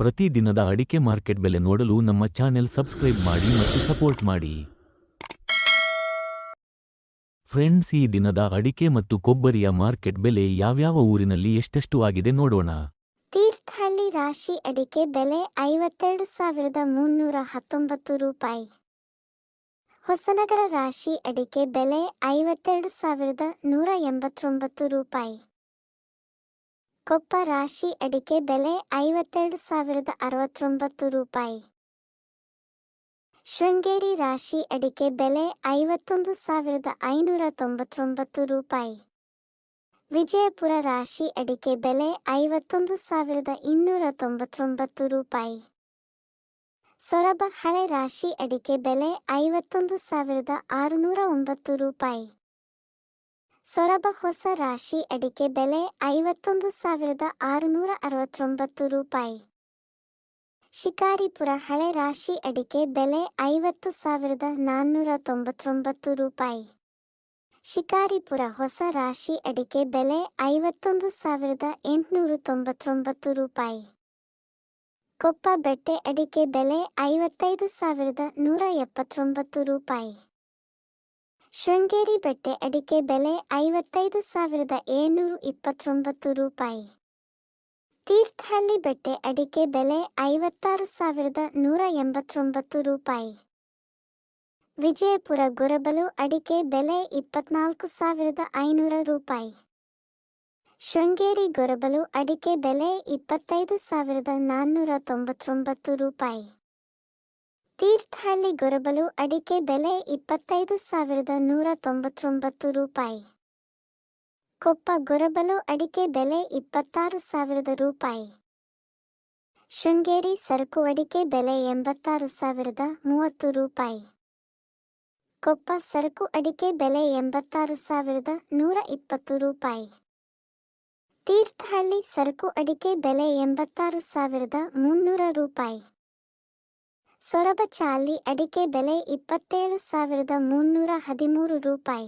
ಪ್ರತಿ ದಿನದ ಅಡಿಕೆ ಮಾರ್ಕೆಟ್ ಬೆಲೆ ನೋಡಲು ನಮ್ಮ ಚಾನೆಲ್ ಸಬ್ಸ್ಕ್ರೈಬ್ ಮಾಡಿ ಮತ್ತು ಸಪೋರ್ಟ್ ಮಾಡಿ. ಫ್ರೆಂಡ್ಸ್, ಈ ದಿನದ ಅಡಿಕೆ ಮತ್ತು ಕೊಬ್ಬರಿಯ ಮಾರ್ಕೆಟ್ ಬೆಲೆ ಯಾವ್ಯಾವ ಊರಿನಲ್ಲಿ ಎಷ್ಟೆಷ್ಟು ಆಗಿದೆ ನೋಡೋಣ. ತೀರ್ಥಹಳ್ಳಿ ರಾಶಿ ಅಡಿಕೆ ಬೆಲೆ 52,319 ರೂಪಾಯಿ. ಹೊಸನಗರ ರಾಶಿ ಅಡಿಕೆ ಬೆಲೆ 52,189 ರೂಪಾಯಿ. ಕೊಪ್ಪ ರಾಶಿ ಅಡಿಕೆ ಬೆಲೆ 52,069 ರೂಪಾಯಿ. ಶೃಂಗೇರಿ ರಾಶಿ ಅಡಿಕೆ ಬೆಲೆ 51,599 ರೂಪಾಯಿ. ವಿಜಯಪುರ ರಾಶಿ ಅಡಿಕೆ ಬೆಲೆ 51,299 ರೂಪಾಯಿ. ಸೊರಬ ಹಳೆ ರಾಶಿ ಅಡಿಕೆ ಬೆಲೆ 51,609 ರೂಪಾಯಿ. ಸೊರಬ ಹೊಸ ರಾಶಿ ಅಡಿಕೆ ಬೆಲೆ 51,669 ರೂಪಾಯಿ. ಶಿಕಾರಿಪುರ ಹಳೆ ರಾಶಿ ಅಡಿಕೆ ಬೆಲೆ 50,499 ರೂಪಾಯಿ. ಶಿಕಾರಿಪುರ ಹೊಸ ರಾಶಿ ಅಡಿಕೆ ಬೆಲೆ 51,899 ರೂಪಾಯಿ. ಕೊಪ್ಪ ಬೆಟ್ಟೆ ಅಡಿಕೆ ಬೆಲೆ 55,179 ರೂಪಾಯಿ. ಶೃಂಗೇರಿ ಬೆಟ್ಟೆ ಅಡಿಕೆ ಬೆಲೆ 55,729 ರೂಪಾಯಿ. ತೀರ್ಥಹಳ್ಳಿ ಬೆಟ್ಟೆ ಅಡಿಕೆ ಬೆಲೆ 56,189 ರೂಪಾಯಿ. ವಿಜಯಪುರ ಗೊರಬಲು ಅಡಿಕೆ ಬೆಲೆ 24,500 ರೂಪಾಯಿ. ಶೃಂಗೇರಿ ಗೊರಬಲು ಅಡಿಕೆ ಬೆಲೆ 25,499 ರೂಪಾಯಿ. ತೀರ್ಥಹಳ್ಳಿ ಗೊರಬಲು ಅಡಿಕೆ ಬೆಲೆ 25,199 ರೂಪಾಯಿ. ಕೊಪ್ಪ ಗೊರಬಲು ಅಡಿಕೆ ಬೆಲೆ 26,000 ರೂಪಾಯಿ. ಶೃಂಗೇರಿ ಸರಕು ಅಡಿಕೆ ಬೆಲೆ 86,030 ರೂಪಾಯಿ. ಕೊಪ್ಪ ಸರಕು ಅಡಿಕೆ ಬೆಲೆ 86,120 ರೂಪಾಯಿ. ತೀರ್ಥಹಳ್ಳಿ ಸರಕು ಅಡಿಕೆ ಬೆಲೆ 86,300 ರೂಪಾಯಿ. ಸೊರಬ ಚಾಲಿ ಅಡಿಕೆ ಬೆಲೆ 27,313 ರೂಪಾಯಿ.